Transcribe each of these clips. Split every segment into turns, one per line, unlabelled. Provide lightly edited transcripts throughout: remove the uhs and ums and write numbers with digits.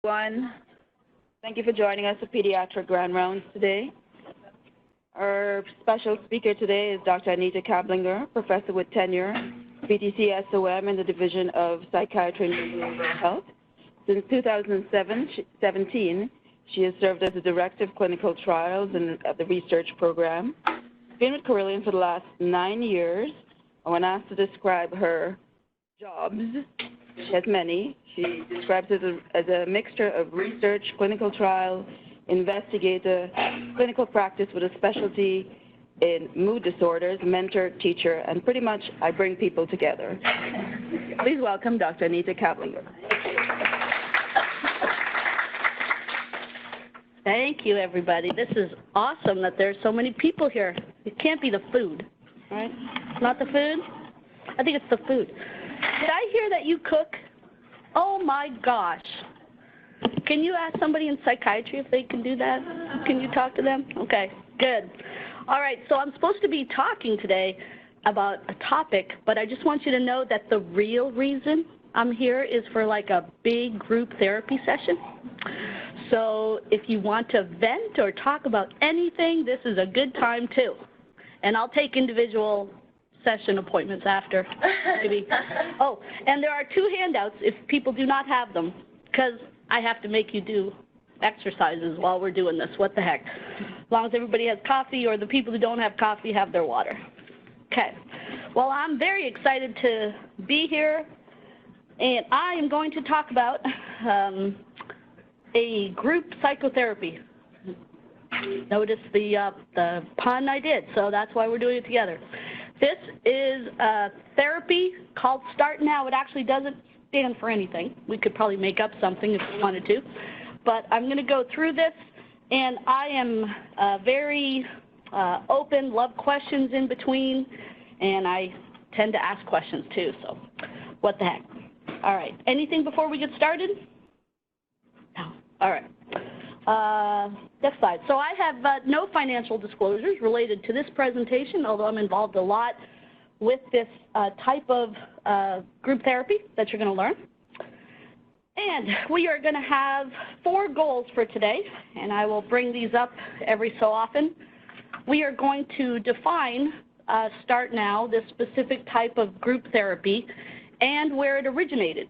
Everyone, thank you for joining us at Pediatric Grand Rounds today. Our special speaker today is Dr. Anita Kablinger, professor with tenure, VTCSOM in the Division of Psychiatry and Behavioral Health. Since 2017, she has served as the Director of Clinical Trials and the Research Program. She's been with Carilion for the last 9 years. When asked to describe her jobs, she has many. She describes it as a mixture of research, clinical trial, investigator, clinical practice with a specialty in mood disorders, mentor, teacher, and pretty much I bring people together. Please welcome Dr. Anita Kablinger.
Thank you, everybody. This is awesome that there's so many people here. It can't be the food, right? Not the food? I think it's the food. Did I hear that you cook? Oh my gosh. Can you ask somebody in psychiatry if they can do that? Can you talk to them? Okay, good. All right, so I'm supposed to be talking today about a topic, but I just want you to know that the real reason I'm here is for like a big group therapy session. So if you want to vent or talk about anything, this is a good time too. And I'll take individual session appointments after, maybe. Oh, and there are 2 handouts if people do not have them, because I have to make you do exercises while we're doing this. What the heck? As long as everybody has coffee, or the people who don't have coffee have their water. Okay. Well, I'm very excited to be here, and I am going to talk about a group psychotherapy. Notice the pun I did, so that's why we're doing it together. This is a therapy called Start Now. It actually doesn't stand for anything. We could probably make up something if we wanted to. But I'm going to go through this, and I am very open, love questions in between, and I tend to ask questions too, so what the heck. All right, anything before we get started? No, all right. Next slide. So I have no financial disclosures related to this presentation, although I'm involved a lot with this type of group therapy that you're going to learn. And we are going to have 4 goals for today, and I will bring these up every so often. We are going to define Start Now, this specific type of group therapy, and where it originated.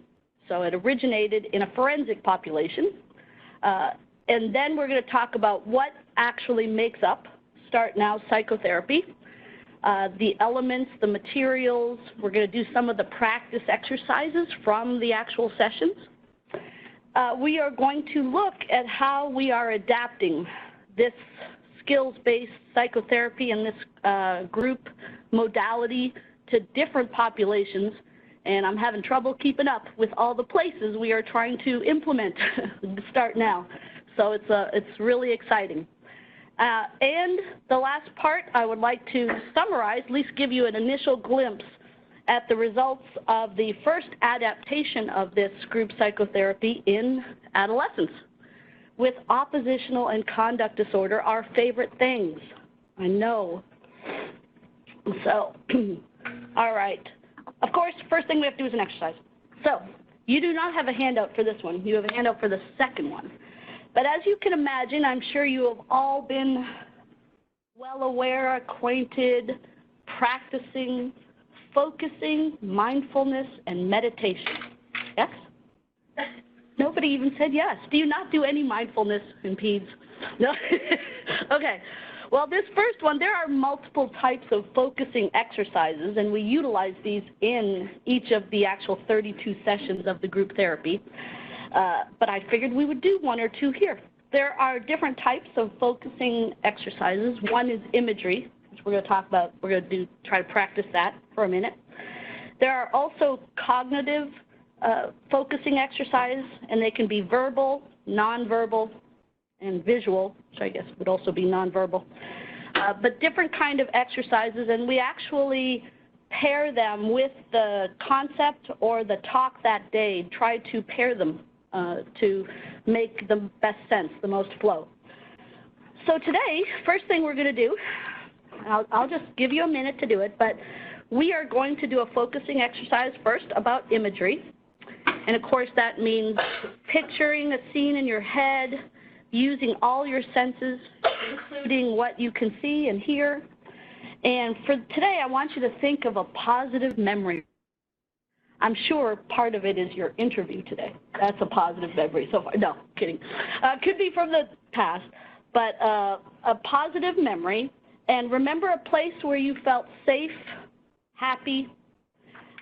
So it originated in a forensic population. And then we're going to talk about what actually makes up Start Now psychotherapy, the elements, the materials. We're going to do some of the practice exercises from the actual sessions. We are going to look at how we are adapting this skills-based psychotherapy and this group modality to different populations. And I'm having trouble keeping up with all the places we are trying to implement Start Now. So it's really exciting. And the last part, I would like to summarize, at least give you an initial glimpse at the results of the first adaptation of this group psychotherapy in adolescents with oppositional and conduct disorder, our favorite things. I know. So, all right. Of course, first thing we have to do is an exercise. So, you do not have a handout for this one. You have a handout for the second one. But as you can imagine, I'm sure you have all been well aware, acquainted, practicing, focusing, mindfulness, and meditation. Yes? Nobody even said yes. Do you not do any mindfulness in PEDS? No? Okay. Well, this first one, there are multiple types of focusing exercises, and we utilize these in each of the actual 32 sessions of the group therapy. But I figured we would do 1 or 2 here. There are different types of focusing exercises. One is imagery, which we're going to talk about. We're going to try to practice that for a minute. There are also cognitive focusing exercises, and they can be verbal, nonverbal, and visual, which I guess would also be nonverbal. But different kind of exercises, and we actually pair them with the concept or the talk that day, try to pair them to make the best sense, the most flow. So today, first thing we're going to do, I'll just give you a minute to do it, but we are going to do a focusing exercise first about imagery. And of course, that means picturing a scene in your head, using all your senses, including what you can see and hear. And for today, I want you to think of a positive memory. I'm sure part of it is your interview today. That's a positive memory so far. No, kidding. Could be from the past, but a positive memory. And remember a place where you felt safe, happy.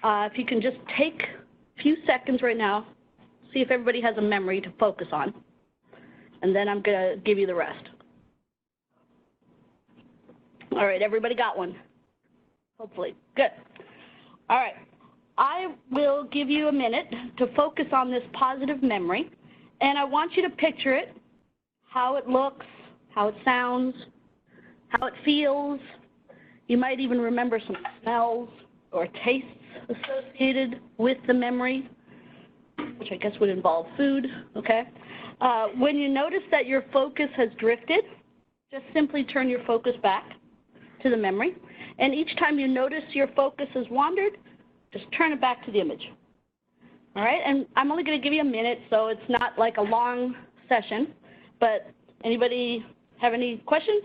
If you can just take a few seconds right now, see if everybody has a memory to focus on. And then I'm going to give you the rest. All right, everybody got one? Hopefully. Good. All right. I will give you a minute to focus on this positive memory, and I want you to picture it, how it looks, how it sounds, how it feels. You might even remember some smells or tastes associated with the memory, which I guess would involve food, okay? When you notice that your focus has drifted, just simply turn your focus back to the memory. And each time you notice your focus has wandered, just turn it back to the image. All right, and I'm only going to give you a minute, so it's not like a long session, but anybody have any questions?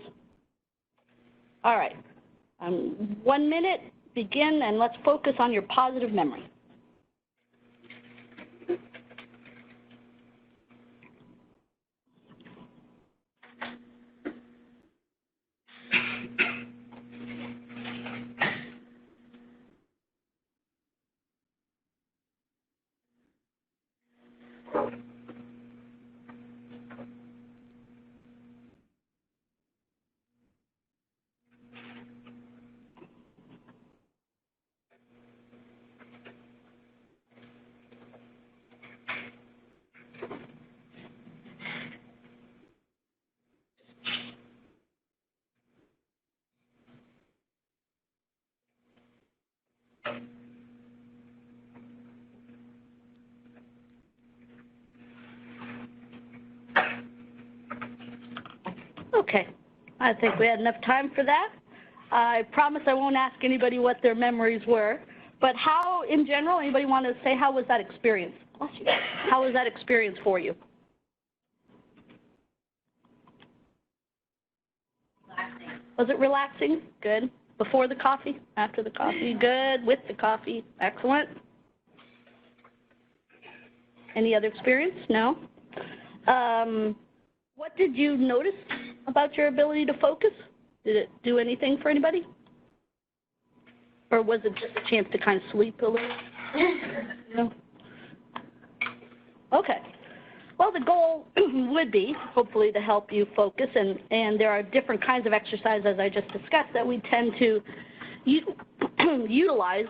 All right, 1 minute, begin, and let's focus on your positive memory. Okay, I think we had enough time for that. I promise I won't ask anybody what their memories were, but how, in general, anybody want to say how was that experience? How was that experience for you? Relaxing. Was it relaxing? Good. Before the coffee? After the coffee? Good. With the coffee? Excellent. Any other experience? No? What did you notice about your ability to focus? Did it do anything for anybody? Or was it just a chance to kind of sleep a little? No? Okay. Well, the goal would be, hopefully, to help you focus, and there are different kinds of exercises, as I just discussed, that we tend to utilize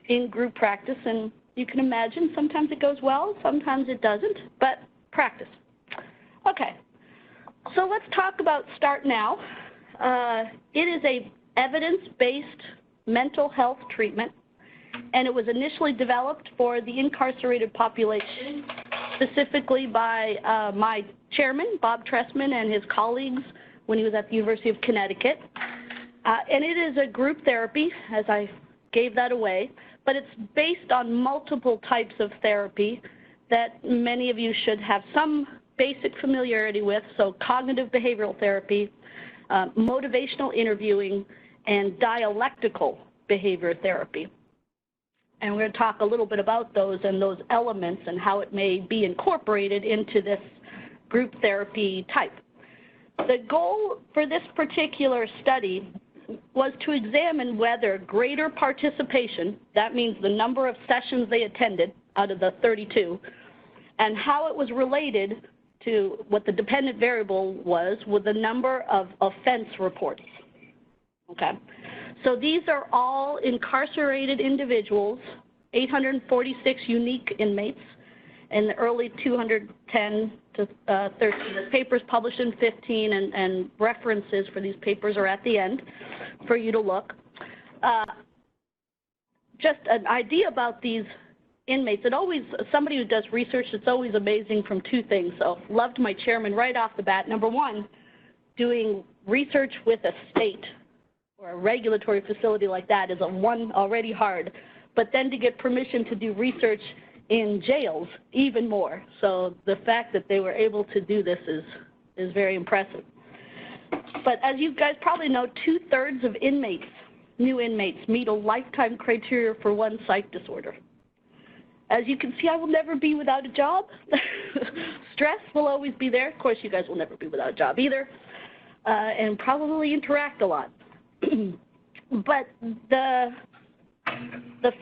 in group practice, and you can imagine sometimes it goes well, sometimes it doesn't, but practice. Okay. So let's talk about START Now. It is a evidence-based mental health treatment, and it was initially developed for the incarcerated population, specifically by my chairman, Bob Tressman, and his colleagues when he was at the University of Connecticut. And it is a group therapy, as I gave that away, but it's based on multiple types of therapy that many of you should have some basic familiarity with, so cognitive behavioral therapy, motivational interviewing, and dialectical behavior therapy. And we're going to talk a little bit about those and those elements and how it may be incorporated into this group therapy type. The goal for this particular study was to examine whether greater participation, that means the number of sessions they attended out of the 32, and how it was related to what the dependent variable was with the number of offense reports. Okay, so these are all incarcerated individuals, 846 unique inmates, in the early 210 to 13. The papers published in 15, and references for these papers are at the end for you to look. Just an idea about these inmates. It always, somebody who does research, it's always amazing from two things. So loved my chairman right off the bat. Number one, doing research with a state or a regulatory facility like that is already hard. But then to get permission to do research in jails even more. So the fact that they were able to do this is very impressive. But as you guys probably know, 2/3 of inmates, new inmates, meet a lifetime criteria for one psych disorder. As you can see, I will never be without a job. Stress will always be there. Of course, you guys will never be without a job either, and probably interact a lot. But the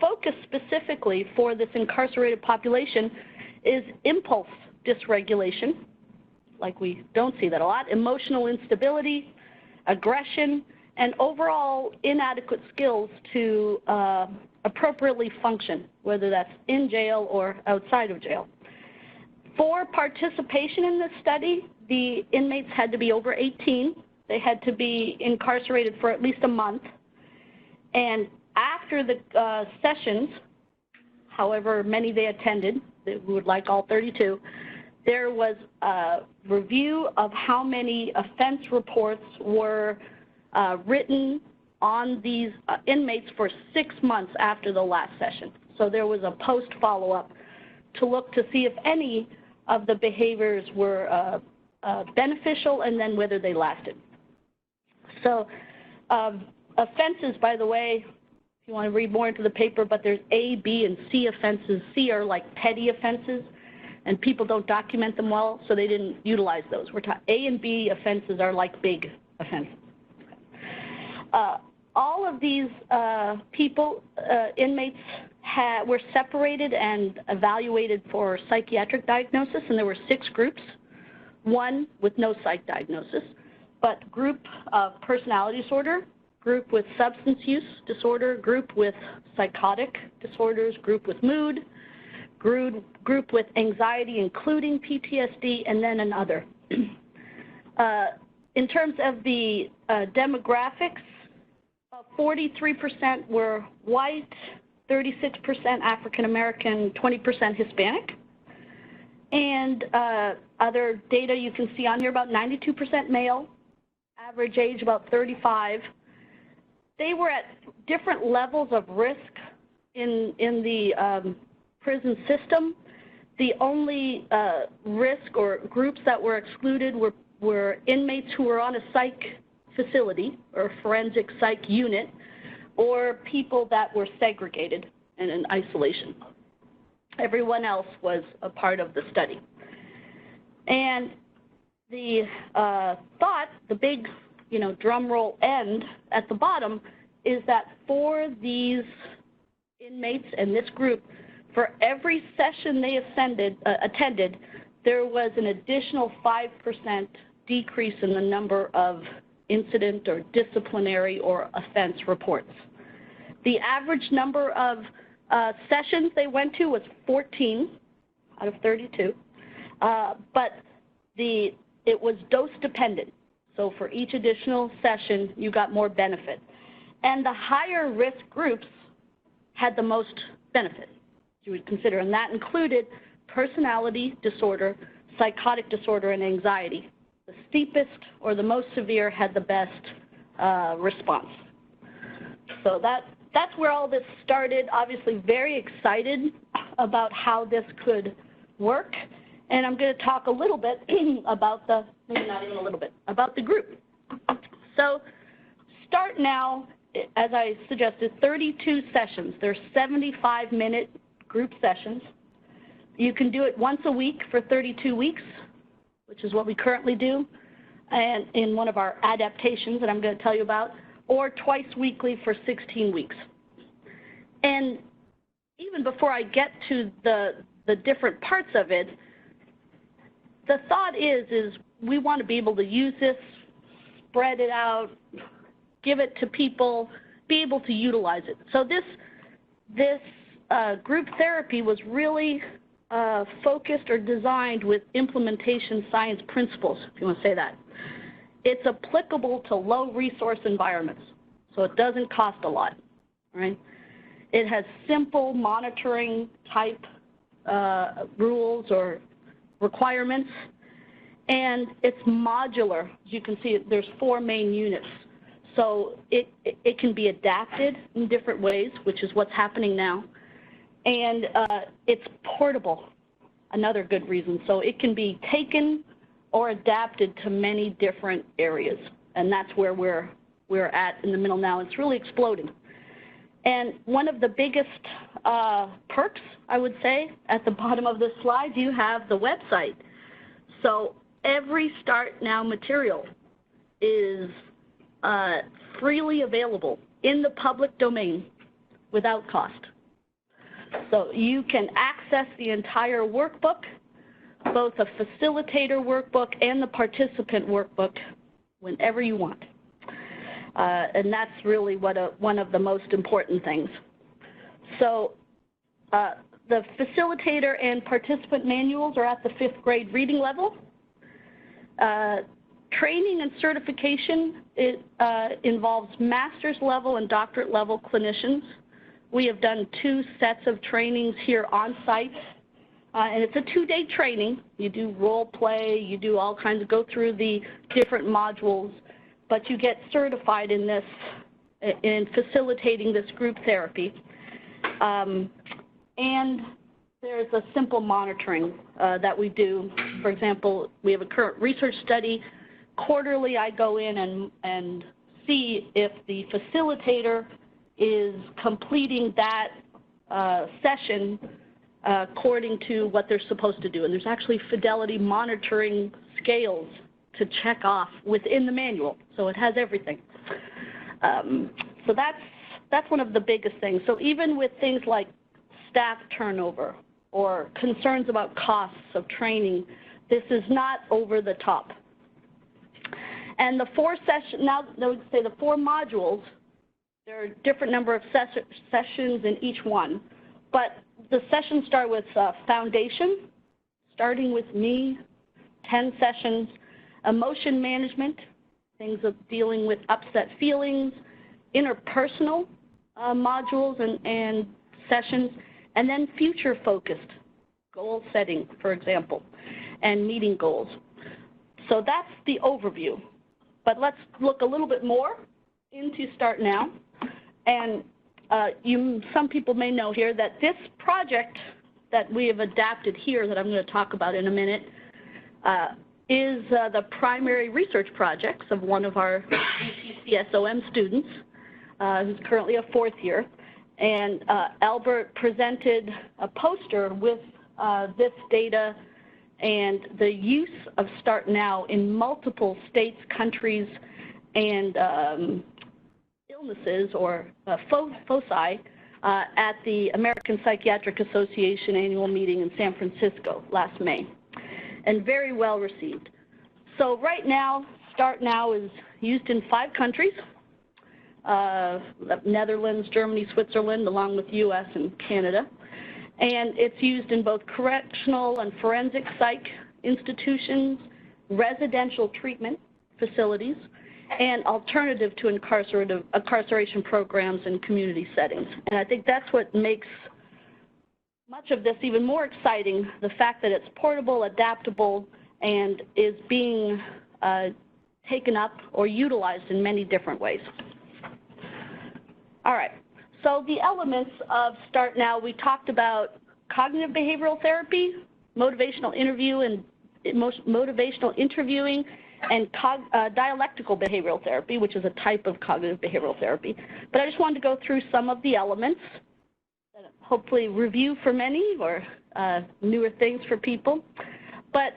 focus specifically for this incarcerated population is impulse dysregulation, like we don't see that a lot, emotional instability, aggression, and overall inadequate skills to appropriately function, whether that's in jail or outside of jail. For participation in this study, the inmates had to be over 18. They had to be incarcerated for at least a month. And after the sessions, however many they attended, we would like all 32, there was a review of how many offense reports were written on these inmates for 6 months after the last session. So there was a post follow-up to look to see if any of the behaviors were beneficial and then whether they lasted. So offenses, by the way, if you want to read more into the paper, but there's A, B, and C offenses. C are like petty offenses, and people don't document them well, so they didn't utilize those. A and B offenses are like big offenses. All of these people, inmates, were separated and evaluated for psychiatric diagnosis, and there were 6 groups, 1 with no psych diagnosis, but group of personality disorder, group with substance use disorder, group with psychotic disorders, group with mood, group with anxiety, including PTSD, and then another. In terms of the demographics, 43% were white, 36% African American, 20% Hispanic. And other data you can see on here, about 92% male, average age about 35. They were at different levels of risk in the prison system. The only risk or groups that were excluded were inmates who were on a psych facility or forensic psych unit, or people that were segregated and in isolation. Everyone else was a part of the study. And the thought, the big, drum roll end at the bottom, is that for these inmates and this group, for every session they attended, there was an additional 5% decrease in the number of incident or disciplinary or offense reports. The average number of sessions they went to was 14 out of 32, but it was dose dependent. So for each additional session, you got more benefit. And the higher risk groups had the most benefit, you would consider, and that included personality disorder, psychotic disorder, and anxiety. The steepest or the most severe had the best response. So that's where all this started. Obviously very excited about how this could work. And I'm going to talk a little bit about maybe not even a little bit, about the group. So start now, as I suggested, 32 sessions. They're 75-minute group sessions. You can do it once a week for 32 weeks, which is what we currently do, and in one of our adaptations that I'm going to tell you about, or twice weekly for 16 weeks. And even before I get to the different parts of it, the thought is we want to be able to use this, spread it out, give it to people, be able to utilize it. So this group therapy was really focused or designed with implementation science principles, if you want to say that. It's applicable to low resource environments, so it doesn't cost a lot, right? It has simple monitoring type rules or requirements, and it's modular. As you can see, there's 4 main units. So it can be adapted in different ways, which is what's happening now. And it's portable, another good reason. So it can be taken or adapted to many different areas. And that's where we're at in the middle now. It's really exploding. And one of the biggest perks, I would say, at the bottom of this slide, you have the website. So every Start Now material is freely available in the public domain without cost. So you can access the entire workbook, both a facilitator workbook and the participant workbook, whenever you want. And that's really one of the most important things. So the facilitator and participant manuals are at the 5th grade reading level. Training and certification involves master's level and doctorate level clinicians. We have done 2 sets of trainings here on site, and it's a 2-day training. You do role play, you do all kinds of, go through the different modules, but you get certified in this, in facilitating this group therapy. And there's a simple monitoring that we do. For example, we have a current research study. Quarterly, I go in and see if the facilitator is completing that session according to what they're supposed to do. And there's actually fidelity monitoring scales to check off within the manual. So it has everything. So that's one of the biggest things. So even with things like staff turnover or concerns about costs of training, this is not over the top. And the 4 sessions, now I would say the 4 modules, there are a different number of sessions in each one, but the sessions start with foundation, starting with me, 10 sessions, emotion management, things of dealing with upset feelings, interpersonal modules and sessions, and then future-focused, goal setting, for example, and meeting goals. So that's the overview. But let's look a little bit more into Start Now. And some people may know here that this project that we have adapted here that I'm going to talk about in a minute is the primary research projects of one of our VTCSOM students, who's currently a 4th year. And Albert presented a poster with this data and the use of Start Now in multiple states, countries, and illnesses or foci at the American Psychiatric Association annual meeting in San Francisco last May, and very well received. So right now, Start Now is used in 5 countries, Netherlands, Germany, Switzerland, along with US and Canada. And it's used in both correctional and forensic psych institutions, residential treatment facilities, and alternative to incarceration programs in community settings. And I think that's what makes much of this even more exciting, the fact that it's portable, adaptable, and is being taken up or utilized in many different ways. All right. So the elements of Start Now, we talked about cognitive behavioral therapy, motivational interviewing, and dialectical behavioral therapy, which is a type of cognitive behavioral therapy. But I just wanted to go through some of the elements, hopefully review for many or newer things for people. But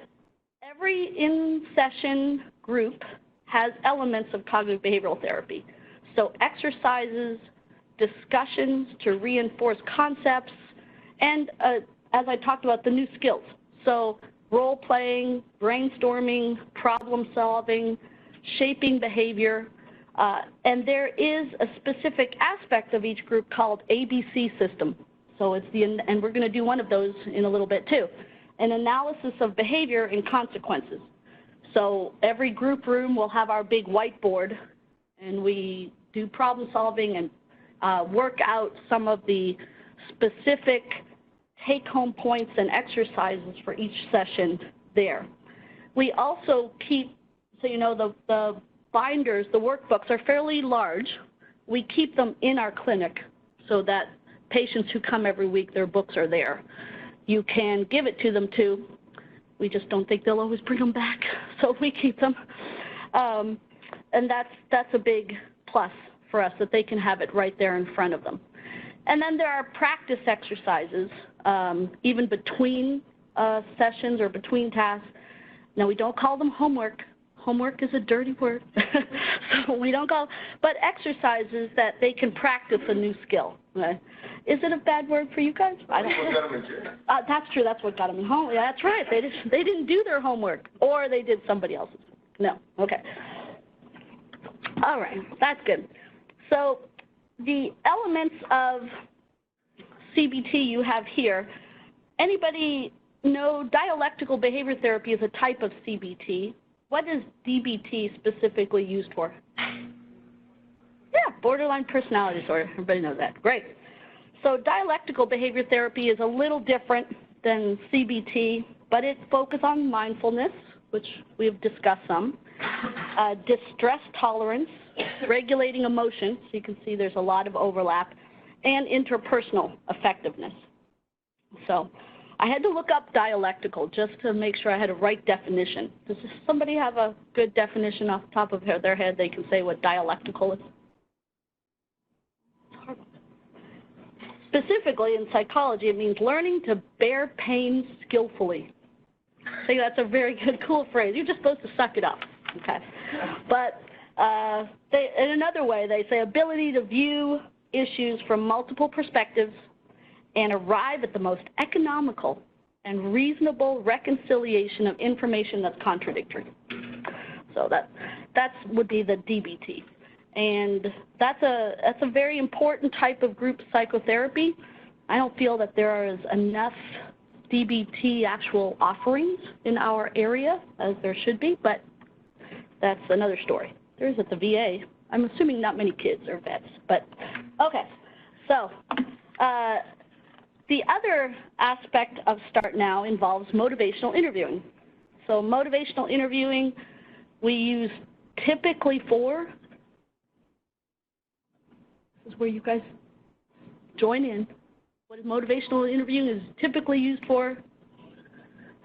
every in-session group has elements of cognitive behavioral therapy. So exercises, discussions to reinforce concepts, and as I talked about, the new skills. So role-playing, brainstorming, problem-solving, shaping behavior, and there is a specific aspect of each group called ABC system. So it's and we're going to do one of those in a little bit too, an analysis of behavior and consequences. So every group room will have our big whiteboard, and we do problem-solving and work out some of the specific take-home points and exercises for each session there. We also keep, so you know, the binders, the workbooks are fairly large. We keep them in our clinic so that patients who come every week, their books are there. You can give it to them too. We just don't think they'll always bring them back, so we keep them. And that's a big plus for us, that they can have it right there in front of them. And then there are practice exercises, even between sessions or between tasks. Now, we don't call them homework. Homework is a dirty word, so we don't call, but exercises that they can practice a new skill. Okay? Is it a bad word for you guys? I don't know. That's true. That's what got them in home. Yeah, that's right. They didn't do their homework, or they did somebody else's. No. Okay. All right. That's good. So the elements of CBT you have here. Anybody know dialectical behavior therapy is a type of CBT? What is DBT specifically used for? Yeah, borderline personality disorder. Everybody knows that. Great. So dialectical behavior therapy is a little different than CBT, but it focuses on mindfulness, which we've discussed some, distress tolerance, regulating emotion, so you can see there's a lot of overlap, and interpersonal effectiveness. So I had to look up dialectical just to make sure I had a right definition. Does somebody have a good definition off the top of their head? They can say what dialectical is. Specifically in psychology, it means learning to bear pain skillfully. I think that's a very good, cool phrase. You're just supposed to suck it up, okay? But in another way, they say ability to view issues from multiple perspectives and arrive at the most economical and reasonable reconciliation of information that's contradictory. So that would be the DBT. And that's a very important type of group psychotherapy. I don't feel that there is enough DBT actual offerings in our area as there should be, but that's another story. There is at the VA. I'm assuming not many kids are vets, but okay. So the other aspect of Start Now involves motivational interviewing. So motivational interviewing we use typically for, this is where you guys join in. What is motivational interviewing is typically used for?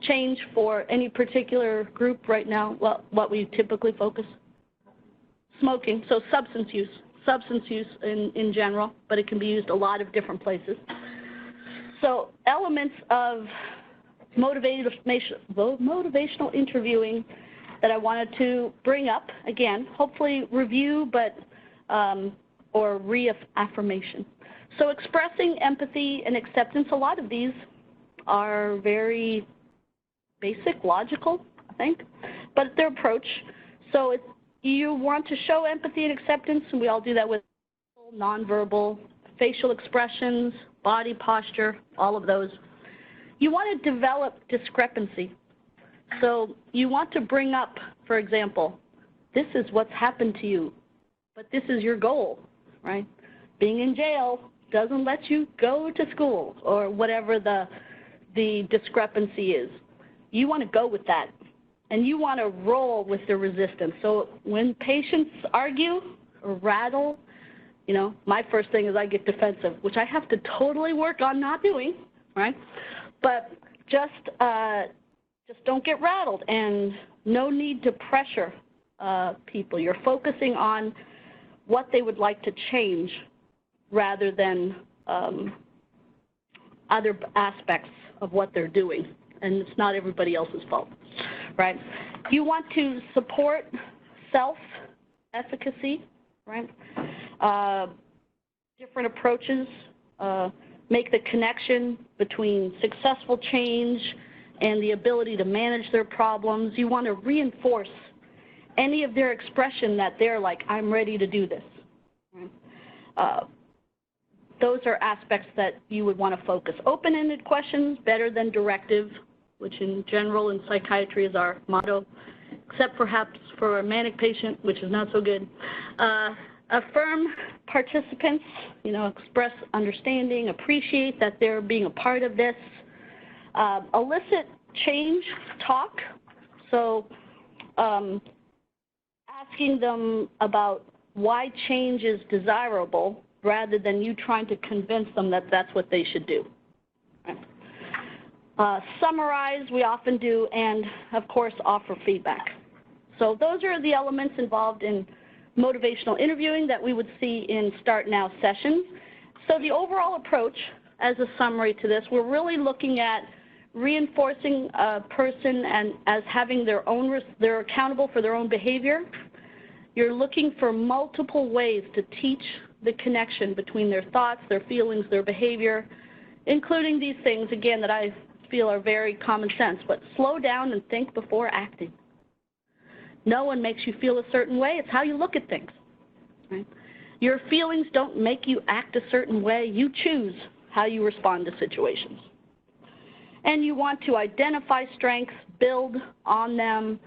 Change for any particular group right now, what we typically focus? Smoking, so substance use in general, but it can be used a lot of different places. So elements of motivational interviewing that I wanted to bring up, again, hopefully review, but or reaffirmation. So expressing empathy and acceptance, a lot of these are very basic, logical, I think, but their approach. So you want to show empathy and acceptance, and we all do that with nonverbal, facial expressions, body posture, all of those. You want to develop discrepancy. So you want to bring up, for example, this is what's happened to you, but this is your goal, right? Being in jail doesn't let you go to school, or whatever the discrepancy is. You want to go with that, and you want to roll with the resistance. So when patients argue or rattle, you know, my first thing is I get defensive, which I have to totally work on not doing, right? But just don't get rattled, and no need to pressure people. You're focusing on what they would like to change rather than other aspects of what they're doing, and it's not everybody else's fault, right? You want to support self-efficacy, right? Different approaches, make the connection between successful change and the ability to manage their problems. You want to reinforce any of their expression that they're like, I'm ready to do this. Right? Those are aspects that you would want to focus. Open-ended questions, better than directive, which in general in psychiatry is our motto, except perhaps for a manic patient, which is not so good. Affirm participants, you know, express understanding, appreciate that they're being a part of this. Elicit change talk, so asking them about why change is desirable rather than you trying to convince them that that's what they should do. Summarize, we often do, and of course offer feedback. So those are the elements involved in motivational interviewing that we would see in Start Now sessions. So the overall approach, as a summary to this, we're really looking at reinforcing a person and as having their own, they're accountable for their own behavior. You're looking for multiple ways to teach the connection between their thoughts, their feelings, their behavior, including these things, again, that I feel are very common sense, but slow down and think before acting. No one makes you feel a certain way. It's how you look at things. Right? Your feelings don't make you act a certain way. You choose how you respond to situations. And you want to identify strengths, build on them,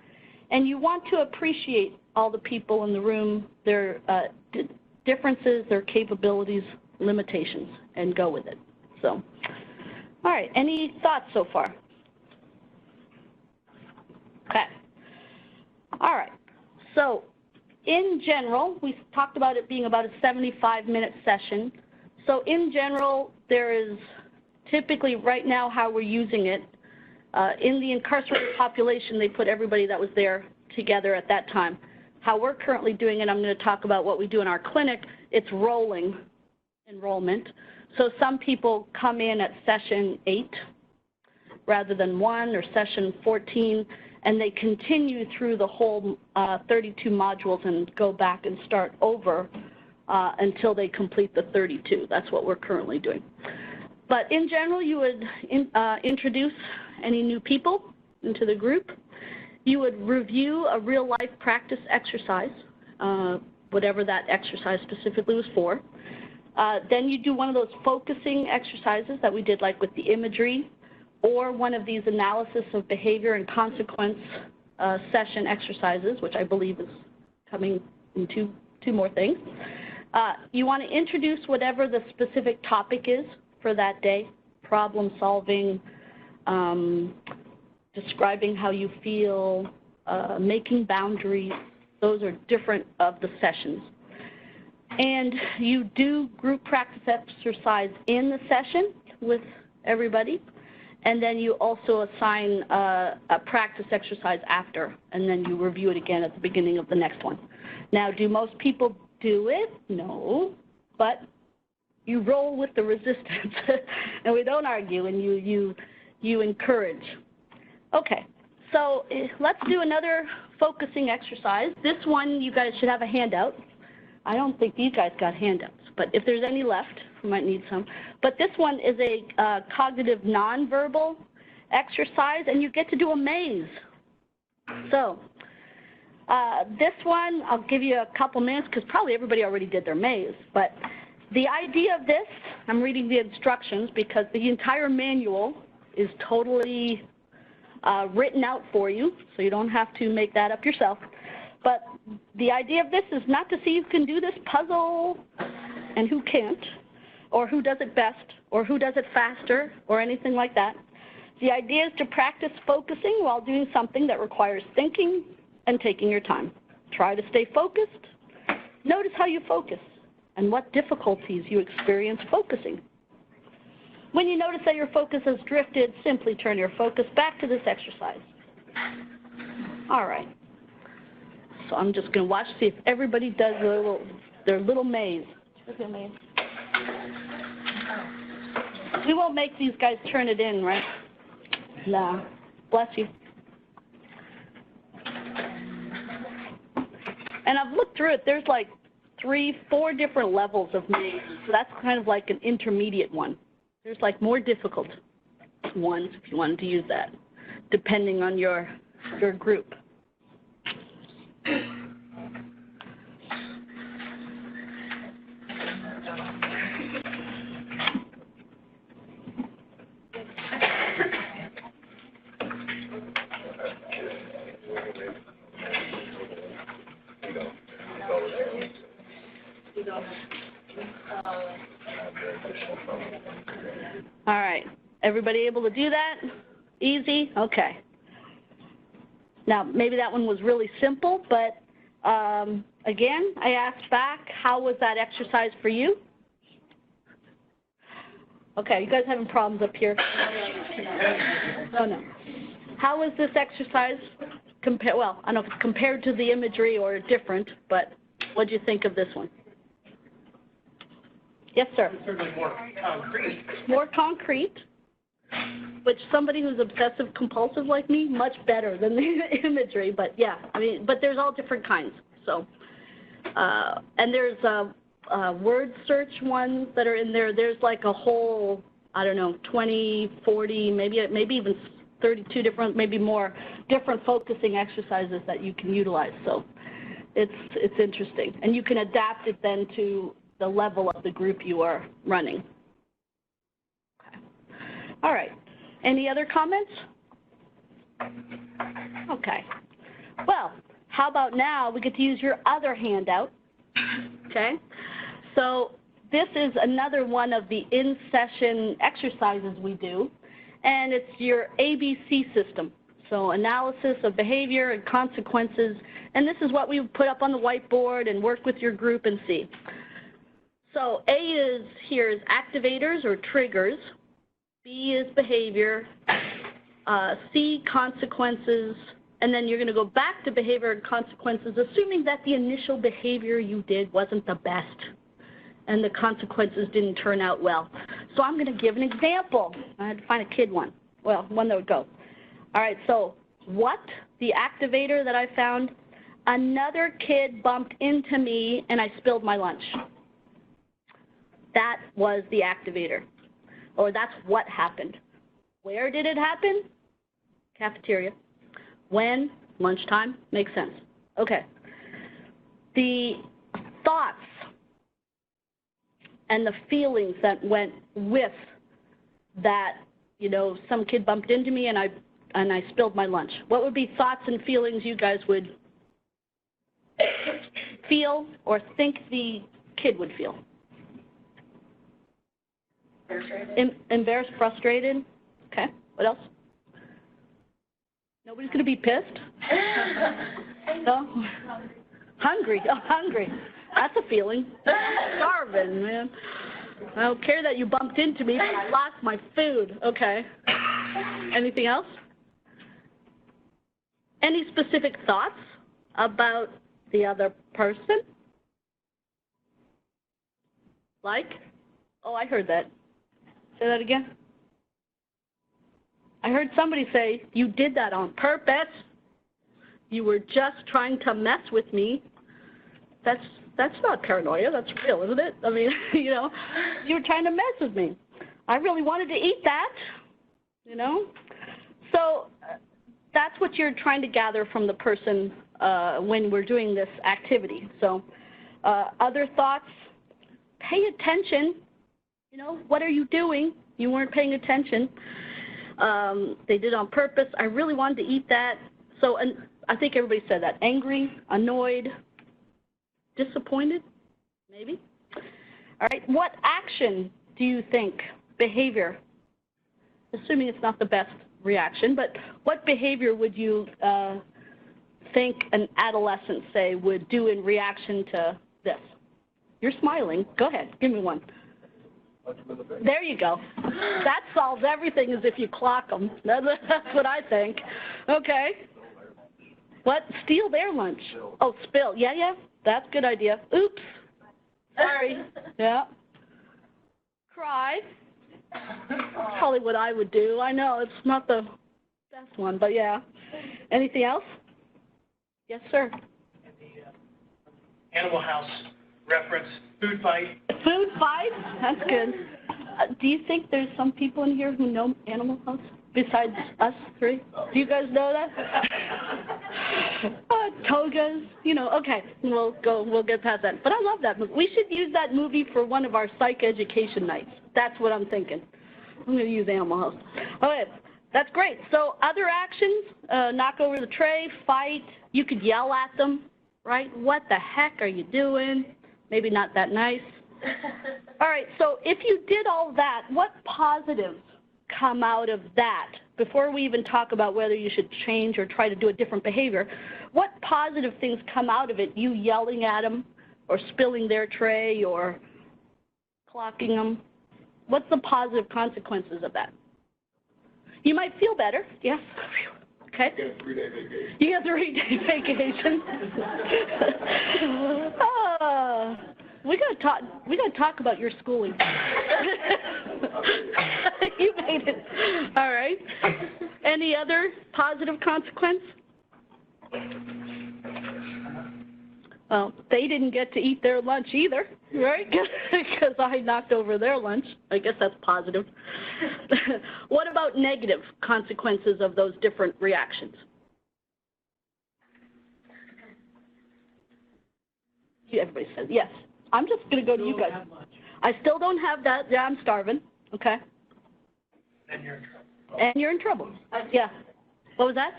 and you want to appreciate all the people in the room, their differences, their capabilities, limitations, and go with it. So, all right, any thoughts so far? Okay. All right, so in general, we talked about it being about a 75-minute session. So in general, there is typically right now how we're using it. In the incarcerated population, they put everybody that was there together at that time. How we're currently doing it, I'm going to talk about what we do in our clinic. It's rolling enrollment. So some people come in at session 8 rather than 1 or session 14, and they continue through the whole 32 modules and go back and start over until they complete the 32. That's what we're currently doing. But in general, you would introduce any new people into the group. You would review a real-life practice exercise, whatever that exercise specifically was for. Then you do one of those focusing exercises that we did, like with the imagery, or one of these analysis of behavior and consequence session exercises, which I believe is coming in two more things. You want to introduce whatever the specific topic is for that day, problem solving, describing how you feel, making boundaries. Those are different of the sessions. And you do group practice exercise in the session with everybody. And then you also assign a practice exercise after, and then you review it again at the beginning of the next one. Now, do most people do it? No, but you roll with the resistance, and we don't argue, and you encourage. Okay, so let's do another focusing exercise. This one, you guys should have a handout. I don't think these guys got handouts, but if there's any left, we might need some. But this one is a cognitive nonverbal exercise, and you get to do a maze. So this one, I'll give you a couple minutes because probably everybody already did their maze. But the idea of this, I'm reading the instructions because the entire manual is totally written out for you, so you don't have to make that up yourself. But the idea of this is not to see who can do this puzzle and who can't, or who does it best, or who does it faster, or anything like that. The idea is to practice focusing while doing something that requires thinking and taking your time. Try to stay focused. Notice how you focus and what difficulties you experience focusing. When you notice that your focus has drifted, simply turn your focus back to this exercise. All right. So I'm just going to watch, see if everybody does their little maze. We won't make these guys turn it in, right? No. Bless you. And I've looked through it. There's like 3-4 different levels of mazes. So that's kind of like an intermediate one. There's like more difficult ones, if you wanted to use that, depending on your group. All right, everybody able to do that? Easy? Okay. Now, maybe that one was really simple, but again, I asked back, how was that exercise for you? Okay, you guys having problems up here? Oh, no. How was this exercise compared? Well, I don't know if it's compared to the imagery or different, but what do you think of this one? Yes, sir.
Certainly more concrete.
More concrete, which somebody who's obsessive compulsive like me, much better than the imagery. But yeah, I mean, but there's all different kinds. So, and there's word search ones that are in there. There's like a whole, I don't know, 20, 40, maybe even 32 different, maybe more different focusing exercises that you can utilize. So it's interesting, and you can adapt it then to the level of the group you are running. Okay. All right. Any other comments? Okay. Well, how about now we get to use your other handout, okay? So this is another one of the in-session exercises we do, and it's your ABC system. So analysis of behavior and consequences, and this is what we put up on the whiteboard and work with your group and see. So A is here is activators or triggers, B is behavior, C consequences, and then you're going to go back to behavior and consequences, assuming that the initial behavior you did wasn't the best and the consequences didn't turn out well. So I'm going to give an example. I had to find a kid one. Well, one that would go. All right, so what, the activator that I found, another kid bumped into me and I spilled my lunch. That was the activator, or that's what happened. Where did it happen? Cafeteria. When? Lunchtime. Makes sense. Okay. The thoughts and the feelings that went with that, you know, some kid bumped into me and I spilled my lunch. What would be thoughts and feelings you guys would feel or think the kid would feel? Embarrassed, frustrated. Okay. What else? Nobody's going to be pissed? No? Hungry. Oh, hungry. That's a feeling. Starving, man. I don't care that you bumped into me, but I lost my food. Okay. Anything else? Any specific thoughts about the other person? Like? Oh, I heard that. Say that again. I heard somebody say, you did that on purpose. You were just trying to mess with me. That's not paranoia. That's real, isn't it? I mean, you know, you were trying to mess with me. I really wanted to eat that, you know. So that's what you're trying to gather from the person when we're doing this activity. So other thoughts, pay attention. You know, what are you doing? You weren't paying attention. They did on purpose. I really wanted to eat that. So, and I think everybody said that. Angry, annoyed, disappointed, maybe. All right, what action do you think, behavior, assuming it's not the best reaction, but what behavior would you think an adolescent, say, would do in reaction to this? You're smiling. Go ahead. Give me one. There you go. That solves everything, as if you clock them. That's what I think. Okay. What? Steal their lunch. Oh, spill. Yeah, yeah. That's a good idea. Oops. Sorry. Yeah. Cry. Probably what I would do. I know it's not the best one, but yeah. Anything else? Yes, sir.
In the Animal House reference, food fight.
Food fight? That's good. Do you think there's some people in here who know Animal House besides us three? Do you guys know that? Togas, you know, okay, we'll get past that. But I love that movie. We should use that movie for one of our psych education nights. That's what I'm thinking. I'm going to use Animal House. Okay, that's great. So other actions, knock over the tray, fight. You could yell at them, right? What the heck are you doing? Maybe not that nice. All right, so if you did all that, what positives come out of that? Before we even talk about whether you should change or try to do a different behavior, what positive things come out of it? You yelling at them or spilling their tray or clocking them? What's the positive consequences of that? You might feel better, yes. Okay.
You get a 3-day vacation.
You get a 3-day vacation. We gotta talk about your schooling. You made it. All right. Any other positive consequence? Well, they didn't get to eat their lunch either, right? Because I knocked over their lunch. I guess that's positive. What about negative consequences of those different reactions? Everybody says yes. I'm just going to go to you guys. I still don't have that. Yeah, I'm starving. Okay.
And you're in trouble.
And you're in trouble. Yeah. What was that?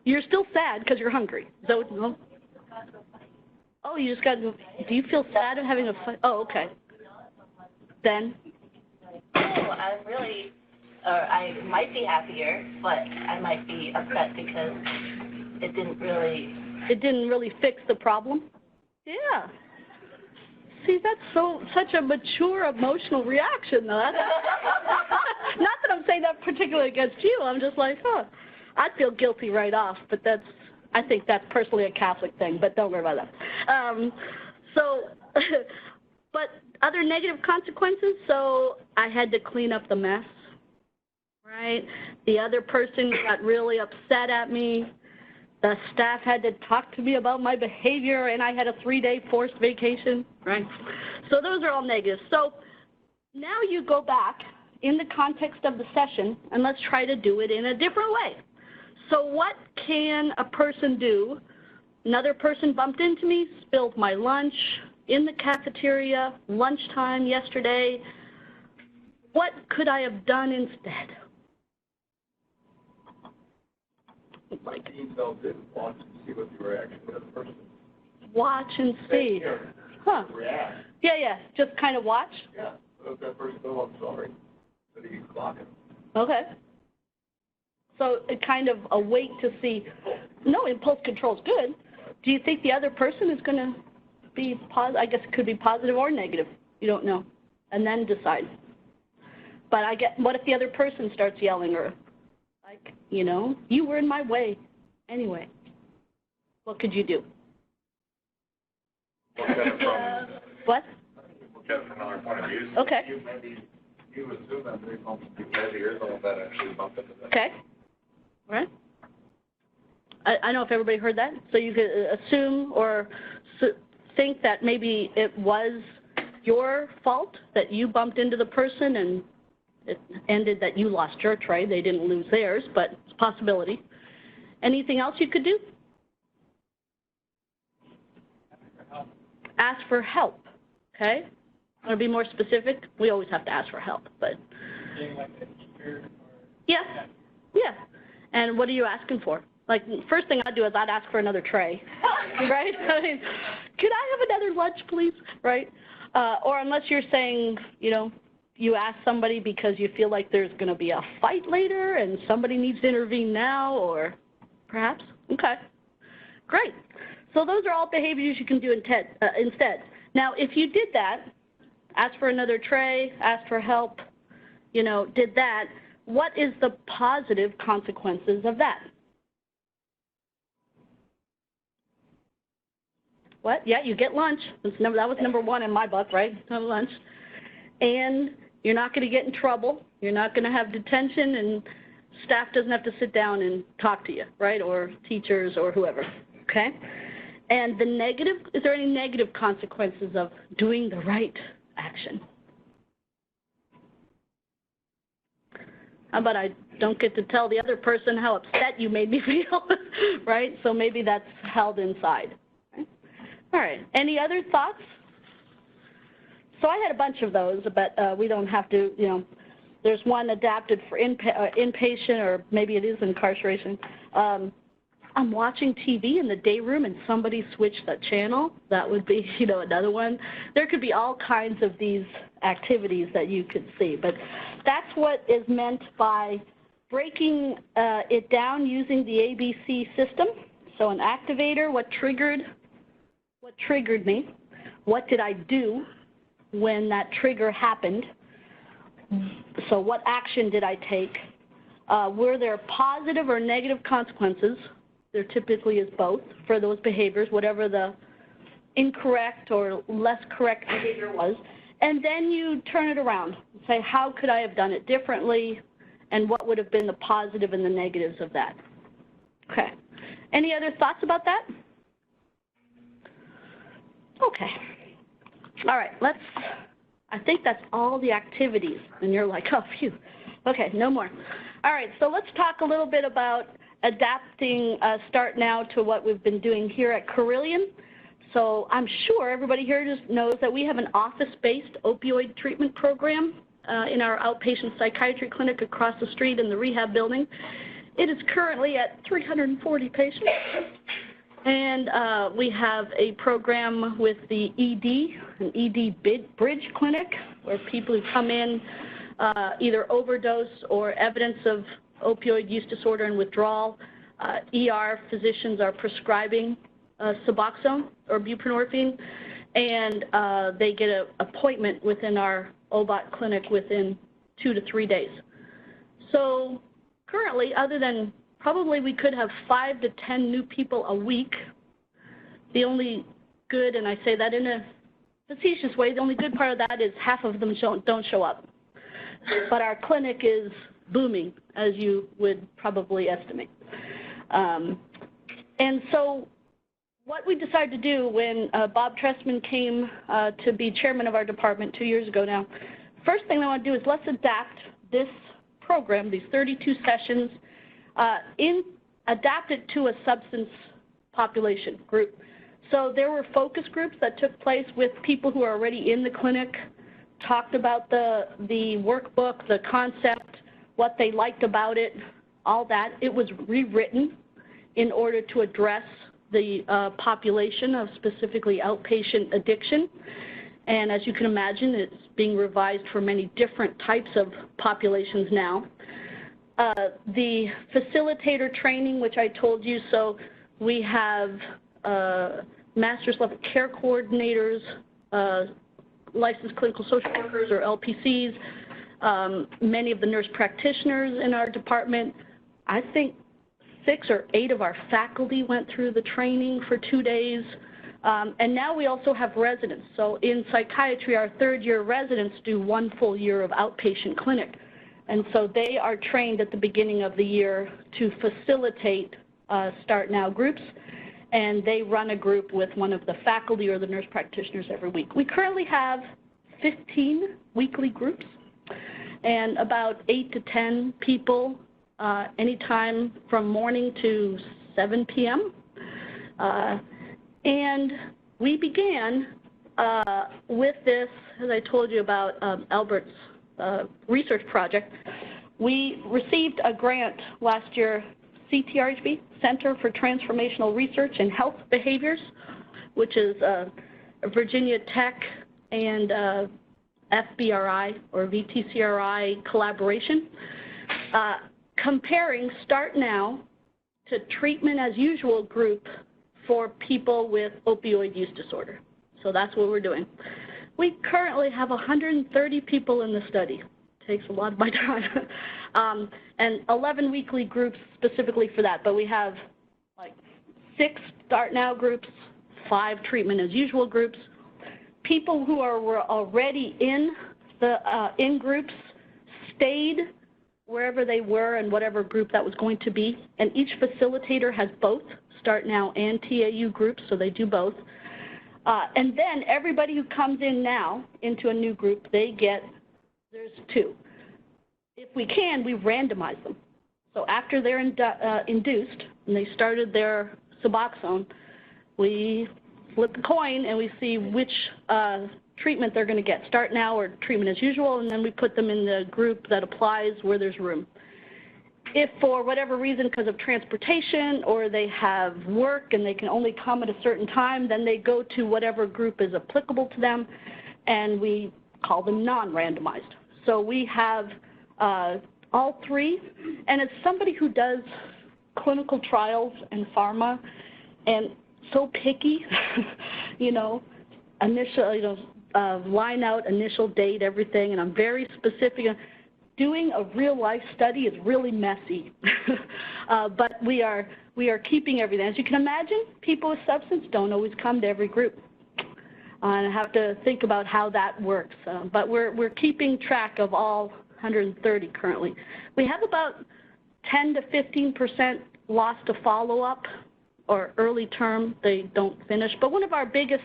You're still sad because you're hungry. So, oh, you just got to, do you feel sad of having a fight? Oh, okay. Then?
Oh, I might be happier, but I might be upset because it didn't really
fix the problem? Yeah. See, that's such a mature emotional reaction, though. Not that I'm saying that particularly against you. I'm just like, I'd feel guilty right off, but I think that's personally a Catholic thing, but don't worry about that. But other negative consequences, so I had to clean up the mess, right? The other person got really upset at me. The staff had to talk to me about my behavior, and I had a 3-day forced vacation, right? So those are all negatives. So now you go back in the context of the session, and let's try to do it in a different way. So what can a person do? Another person bumped into me, spilled my lunch in the cafeteria, lunchtime yesterday. What could I have done instead? Like,
Watch and see what the reaction of the person.
Watch and see. Huh.
React.
Yeah, just kind of watch?
Yeah. So if that person goes, I'm sorry, then you block it.
Okay. So it kind of a wait to see. No, impulse control is good. Do you think the other person is going to be positive? I guess it could be positive or negative. You don't know. And then decide. But what if the other person starts yelling or like, you were in my way anyway? What could you do?
Look at it from,
What?
look at it from another point of view.
Okay.
You assume that they bump into your little that actually bump into them.
Okay. All right. I don't know if everybody heard that. So you could assume or think that maybe it was your fault that you bumped into the person and it ended that you lost your tray. They didn't lose theirs, but it's a possibility. Anything else you could do? Ask for help, okay? Want to be more specific? We always have to ask for help, but... Yeah. And what are you asking for? Like, first thing I'd do is I'd ask for another tray, right? I mean, could I have another lunch, please, right? Or unless you're saying, you ask somebody because you feel like there's going to be a fight later and somebody needs to intervene now, or perhaps? Okay, great. So those are all behaviors you can do instead. Now, if you did that, ask for another tray, ask for help, did that, what is the positive consequences of that? What? Yeah, you get lunch. That was number one in my book, right? Lunch. And you're not going to get in trouble. You're not going to have detention, and staff doesn't have to sit down and talk to you, right? Or teachers or whoever, okay? And the negative, is there any negative consequences of doing the right action? How about I don't get to tell the other person how upset you made me feel, right? So maybe that's held inside. Okay? All right, any other thoughts? So I had a bunch of those, but we don't have to, there's one adapted for inpatient, or maybe it is incarceration. I'm watching TV in the day room and somebody switched the channel. That would be, another one. There could be all kinds of these activities that you could see, but that's what is meant by breaking it down using the ABC system. So an activator, what triggered me, what did I do when that trigger happened, So what action did I take? Were there positive or negative consequences? There typically is both for those behaviors, whatever the incorrect or less correct behavior was. And then you turn it around and say, how could I have done it differently? And what would have been the positive and the negatives of that? Okay. Any other thoughts about that? Okay. All right, I think that's all the activities. And you're like, oh, phew. Okay, no more. All right, so let's talk a little bit about adapting Start Now to what we've been doing here at Carilion. So I'm sure everybody here just knows that we have an office-based opioid treatment program in our outpatient psychiatry clinic across the street in the rehab building. It is currently at 340 patients. And we have a program with the ED, an ED bridge clinic, where people who come in either overdose or evidence of opioid use disorder and withdrawal, ER physicians are prescribing Suboxone or buprenorphine, and they get an appointment within our OBOT clinic within 2 to 3 days. So currently, other than probably we could have 5 to 10 new people a week, the only good, and I say that in a facetious way, the only good part of that is half of them don't show up. But our clinic is booming, as you would probably estimate. And so what we decided to do when Bob Trestman came to be chairman of our department 2 years ago now, first thing I want to do is let's adapt this program, these 32 sessions, adapt it to a substance population group. So there were focus groups that took place with people who are already in the clinic, talked about the workbook, the concept, what they liked about it, all that. It was rewritten in order to address the population of specifically outpatient addiction. And as you can imagine, it's being revised for many different types of populations now. The facilitator training, which I told you, so we have master's level care coordinators, licensed clinical social workers or LPCs, many of the nurse practitioners in our department. I think 6 or 8 of our faculty went through the training for 2 days. And now we also have residents. So in psychiatry, our third-year residents do 1 full year of outpatient clinic. And so they are trained at the beginning of the year to facilitate Start Now groups. And they run a group with one of the faculty or the nurse practitioners every week. We currently have 15 weekly groups and about 8 to 10 people anytime from morning to 7 p.m. And we began with this, as I told you about Albert's research project. We received a grant last year, CTRHB, Center for Transformational Research in Health Behaviors, which is Virginia Tech and FBRI or VTCRI collaboration, comparing Start Now to treatment as usual group for people with opioid use disorder. So that's what we're doing. We currently have 130 people in the study. Takes a lot of my time. And 11 weekly groups specifically for that, but we have like 6 Start Now groups, 5 treatment as usual groups. People who were already in the in groups stayed wherever they were and whatever group that was going to be, and each facilitator has both Start Now and TAU groups, so they do both. And then everybody who comes in now into a new group, they get, there's 2. If we can, we randomize them. So after they're induced and they started their Suboxone, we flip the coin and we see which treatment they're going to get, Start Now or treatment as usual, and then we put them in the group that applies where there's room. If for whatever reason, because of transportation or they have work and they can only come at a certain time, then they go to whatever group is applicable to them, and we call them non-randomized. So we have all 3, and as somebody who does clinical trials and pharma and so picky, initially, line out initial date, everything, and I'm very specific. Doing a real-life study is really messy, but we are keeping everything. As you can imagine, people with substance don't always come to every group. And I have to think about how that works. But we're keeping track of all 130 currently. We have about 10 to 15% lost to follow-up or early term. They don't finish. But one of our biggest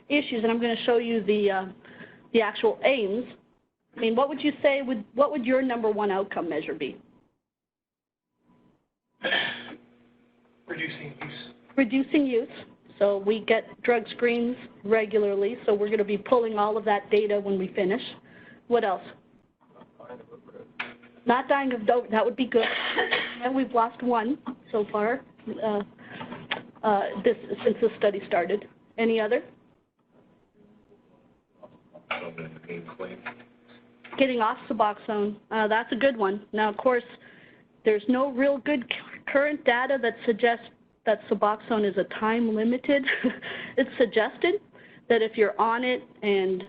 issues, and I'm going to show you the actual aims. I mean, what would you say, what would your #1 outcome measure be?
Reducing use.
Reducing use. So we get drug screens regularly, so we're going to be pulling all of that data when we finish. What else? Not dying of overdose. That would be good. And we've lost 1 so far since the study started. Any other? Getting off Suboxone. That's a good one. Now, of course, there's no real good current data that suggests that Suboxone is a time-limited. It's suggested that if you're on it and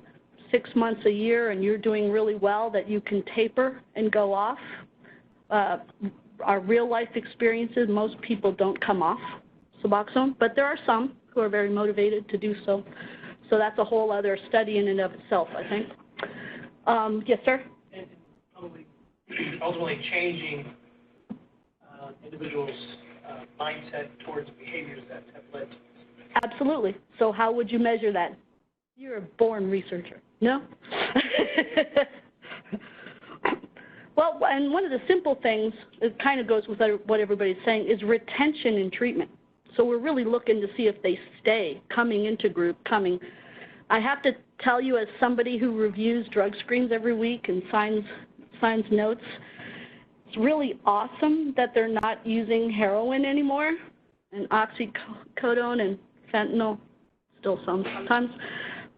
6 months a year and you're doing really well, that you can taper and go off. Our real-life experiences, most people don't come off Suboxone, but there are some who are very motivated to do so. So that's a whole other study in and of itself, I think. Yes, sir?
And probably ultimately changing individuals' mindset towards behaviors that have led to this.
Absolutely. So how would you measure that? You're a born researcher. No? Well, and one of the simple things, it kind of goes with what everybody's saying, is retention in treatment. So we're really looking to see if they stay coming into group, coming. I have to tell you, as somebody who reviews drug screens every week and signs notes, it's really awesome that they're not using heroin anymore, and oxycodone and fentanyl, still sometimes.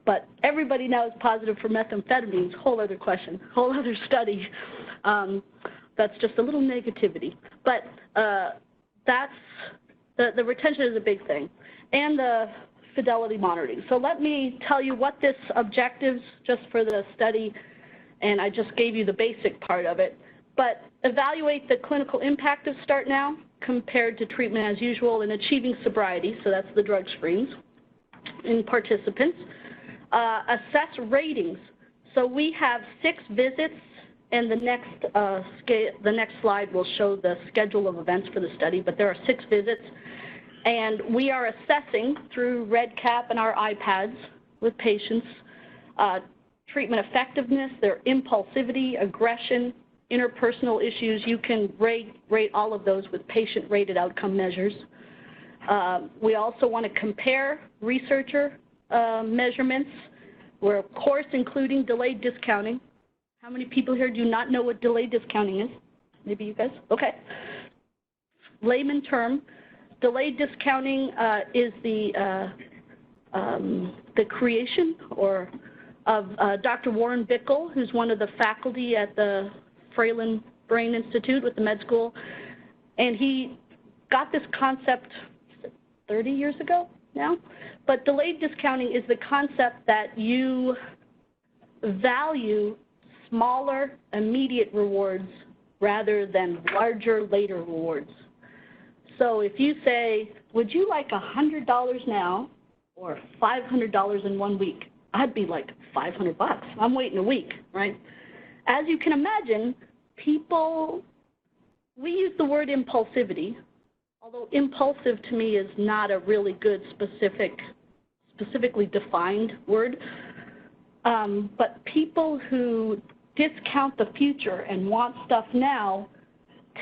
But everybody now is positive for methamphetamines. Whole other question, whole other study. That's just a little negativity. But that's the retention is a big thing, and the fidelity monitoring. So let me tell you what this objectives just for the study, and I just gave you the basic part of it. But evaluate the clinical impact of Start Now compared to treatment as usual in achieving sobriety. So that's the drug screens in participants. Assess ratings. So we have 6 visits, and the next slide will show the schedule of events for the study, but there are 6 visits. And we are assessing through REDCap and our iPads with patients treatment effectiveness, their impulsivity, aggression, interpersonal issues. You can rate all of those with patient-rated outcome measures. We also want to compare researcher measurements. We're, of course, including delayed discounting. How many people here do not know what delayed discounting is? Maybe you guys? Okay. Layman term. Delayed discounting is the creation of Dr. Warren Bickel, who's one of the faculty at the Fralin Brain Institute with the med school, and he got this concept 30 years ago now. But delayed discounting is the concept that you value smaller, immediate rewards rather than larger, later rewards. So if you say, would you like $100 now or $500 in 1 week? I'd be like, $500 bucks. I'm waiting a week, right? As you can imagine, people, we use the word impulsivity, although impulsive to me is not a really good specifically defined word. But people who discount the future and want stuff now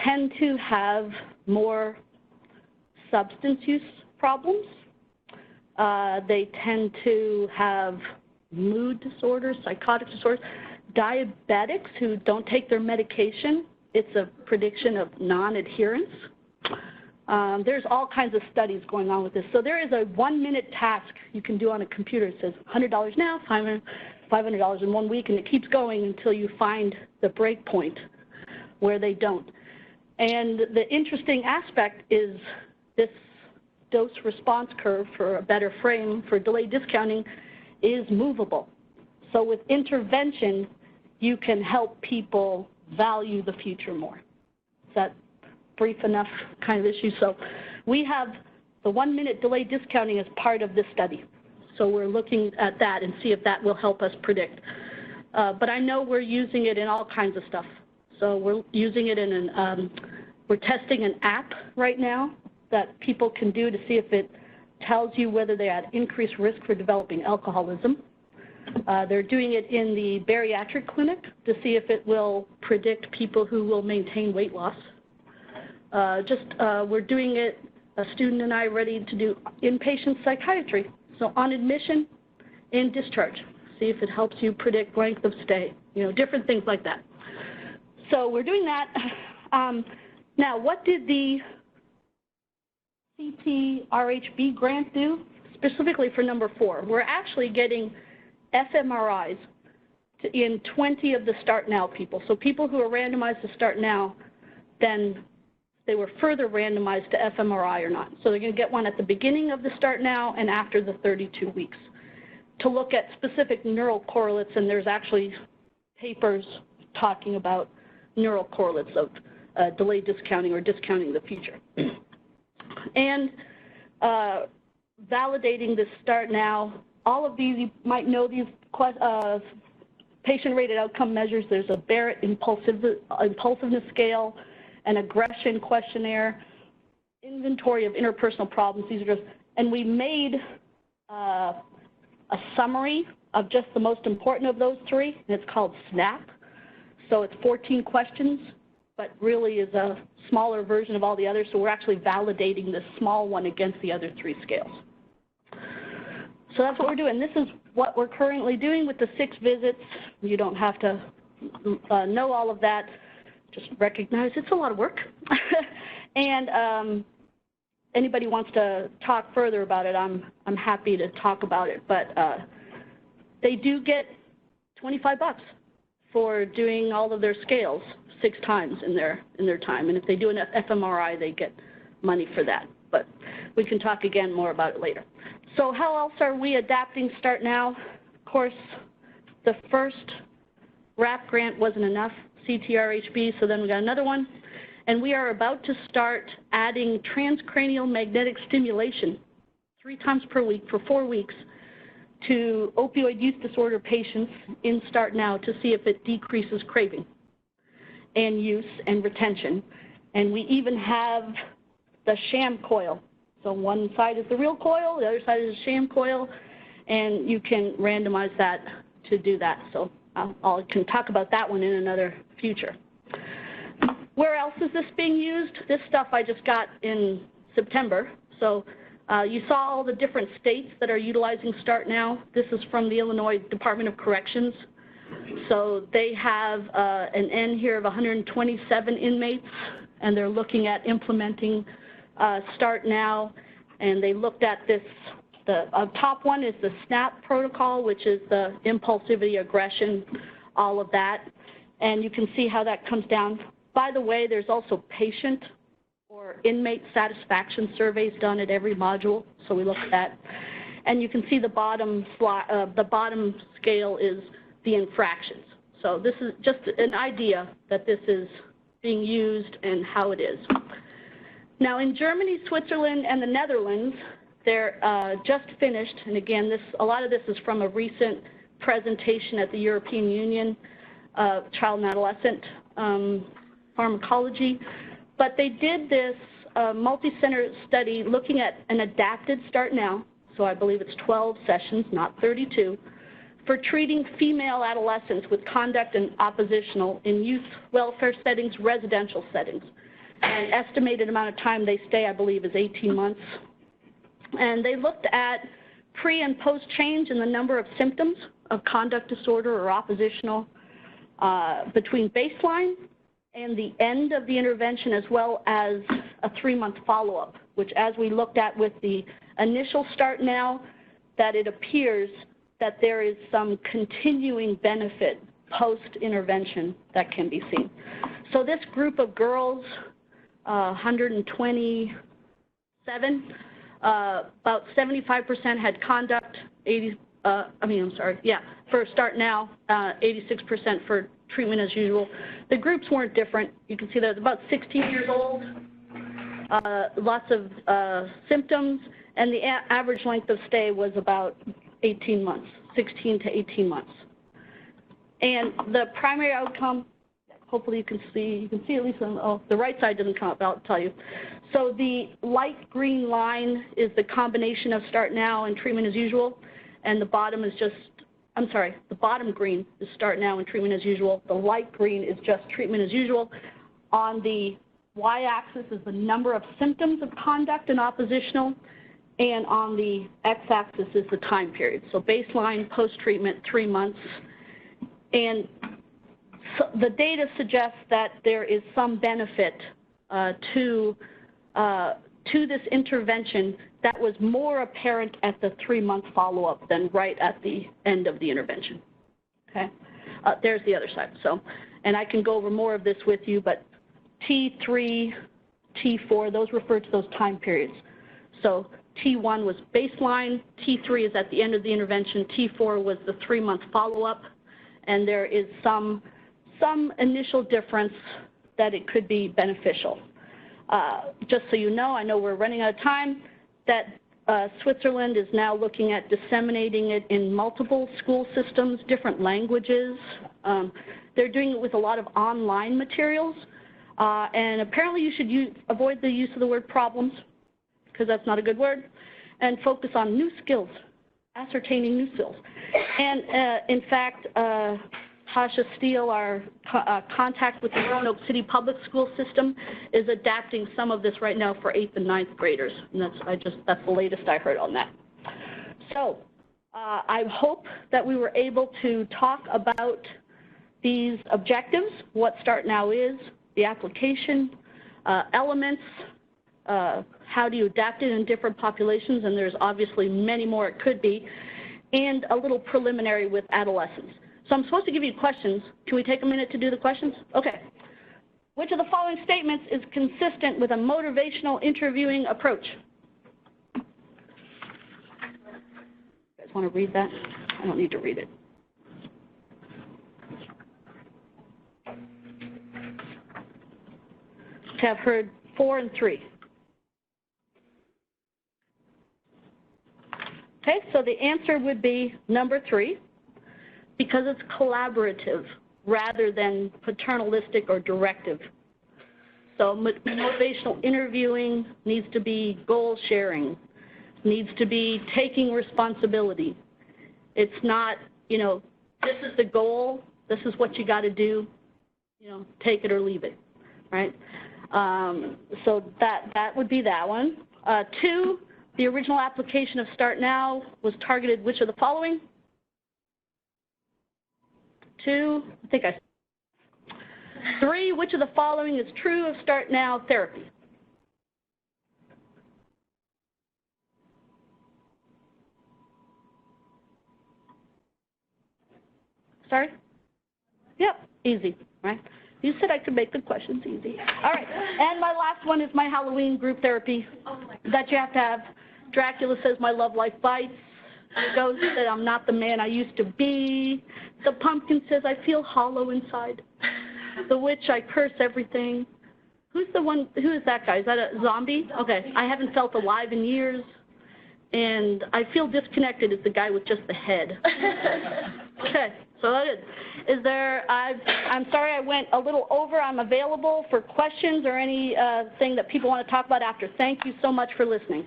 tend to have more substance use problems. They tend to have mood disorders, psychotic disorders. Diabetics who don't take their medication, it's a prediction of non-adherence. There's all kinds of studies going on with this. So there is a 1-minute task you can do on a computer. It says $100 now, $500 in 1 week, and it keeps going until you find the break point where they don't. And the interesting aspect is this dose response curve, for a better frame for delayed discounting, is movable. So with intervention, you can help people value the future more. Is that brief enough kind of issue? So we have the 1-minute delay discounting as part of this study. So we're looking at that and see if that will help us predict. But I know we're using it in all kinds of stuff. So we're using it in we're testing an app right now that people can do to see if it tells you whether they're at increased risk for developing alcoholism. They're doing it in the bariatric clinic to see if it will predict people who will maintain weight loss. We're doing it, a student and I, ready to do inpatient psychiatry. So on admission and discharge, see if it helps you predict length of stay, different things like that. So we're doing that. Now, what did the CTRHB grant do specifically for number 4? We're actually getting fMRIs in 20 of the Start Now people. So people who are randomized to Start Now, then they were further randomized to fMRI or not. So they're going to get one at the beginning of the Start Now and after the 32 weeks to look at specific neural correlates, and there's actually papers talking about neural correlates of delayed discounting or discounting the future. And validating this Start Now. All of these, you might know these patient-rated outcome measures. There's a Barrett impulsiveness scale, an aggression questionnaire, inventory of interpersonal problems. These are just, and we made a summary of just the most important of those 3, and it's called SNAP. So it's 14 questions, but really is a smaller version of all the others. So we're actually validating this small one against the other 3 scales. So that's what we're doing. This is what we're currently doing with the 6 visits. You don't have to know all of that. Just recognize it's a lot of work. And anybody wants to talk further about it, I'm happy to talk about it. But they do get $25 for doing all of their scales 6 times in their time. And if they do an fMRI, they get money for that. But we can talk again more about it later. So how else are we adapting Start Now? Of course, the first RAP grant wasn't enough, CTRHB, so then we got another one. And we are about to start adding transcranial magnetic stimulation 3 times per week for 4 weeks to opioid use disorder patients in Start Now to see if it decreases craving and use and retention. And we even have the sham coil. So one side is the real coil, the other side is a sham coil, and you can randomize that to do that. So I can talk about that one in another future. Where else is this being used? This stuff I just got in September. So you saw all the different states that are utilizing Start Now. This is from the Illinois Department of Corrections. So they have an N here of 127 inmates, and they're looking at implementing Start Now, and they looked at this. The top one is the SNAP protocol, which is the impulsivity, aggression, all of that, and you can see how that comes down. By the way, there's also patient or inmate satisfaction surveys done at every module, so we look at that, and you can see the bottom scale is the infractions. So this is just an idea that this is being used and how it is. Now, in Germany, Switzerland, and the Netherlands, they're just finished, and again, a lot of this is from a recent presentation at the European Union Child and Adolescent Pharmacology, but they did this multi-center study looking at an adapted Start Now, so I believe it's 12 sessions, not 32, for treating female adolescents with conduct and oppositional in youth welfare settings, residential settings. And estimated amount of time they stay, I believe, is 18 months. And they looked at pre and post change in the number of symptoms of conduct disorder or oppositional between baseline and the end of the intervention, as well as a 3-month follow-up, which as we looked at with the initial Start Now, that it appears that there is some continuing benefit post-intervention that can be seen. So this group of girls, 127, about 75% had conduct, 80% for Start Now, 86% for treatment as usual. The groups weren't different. You can see that it's about 16 years old, lots of symptoms, and the average length of stay was about 18 months, 16 to 18 months. And the primary outcome, hopefully you can see at least on the right side doesn't come up, I'll tell you. So the light green line is the combination of Start Now and treatment as usual, and the bottom is just, the bottom green is Start Now and treatment as usual. The light green is just treatment as usual. On the y-axis is the number of symptoms of conduct and oppositional, and on the x-axis is the time period. So baseline, post-treatment, 3 months. And so the data suggests that there is some benefit to this intervention that was more apparent at the 3-month follow-up than right at the end of the intervention. Okay, there's the other side. So, and I can go over more of this with you, but T3, T4, those refer to those time periods. So T1 was baseline, T3 is at the end of the intervention, T4 was the 3-month follow-up, and there is some initial difference that it could be beneficial. Just so you know, I know we're running out of time, that Switzerland is now looking at disseminating it in multiple school systems, different languages. They're doing it with a lot of online materials, and apparently you should avoid the use of the word problems, because that's not a good word, and focus on new skills, ascertaining new skills. And in fact, Tasha Steele, our contact with the Roanoke City Public School System, is adapting some of this right now for 8th and 9th graders. And that's the latest I heard on that. So I hope that we were able to talk about these objectives, what Start Now is, the application, elements, how do you adapt it in different populations, and there's obviously many more it could be, and a little preliminary with adolescents. So I'm supposed to give you questions. Can we take a minute to do the questions? Okay. Which of the following statements is consistent with a motivational interviewing approach? You guys want to read that? I don't need to read it. Okay, I've heard 4 and 3. Okay, so the answer would be number 3. Because it's collaborative rather than paternalistic or directive. So motivational interviewing needs to be goal sharing, needs to be taking responsibility. It's not, this is the goal, this is what you got to do, take it or leave it, right? So that would be that one. 2, the original application of Start Now was targeted which of the following? 2, I think 3, which of the following is true of Start Now therapy? Sorry? Yep, easy, right? You said I could make the questions easy. All right, and my last one is my Halloween group therapy that you have to have. Dracula says my love life bites. The ghost said I'm not the man I used to be. The pumpkin says I feel hollow inside. The witch, I curse everything. Who is that guy? Is that a zombie? Okay, I haven't felt alive in years. And I feel disconnected is the guy with just the head. Okay, so that is there, I'm sorry I went a little over. I'm available for questions or anything that people want to talk about after. Thank you so much for listening.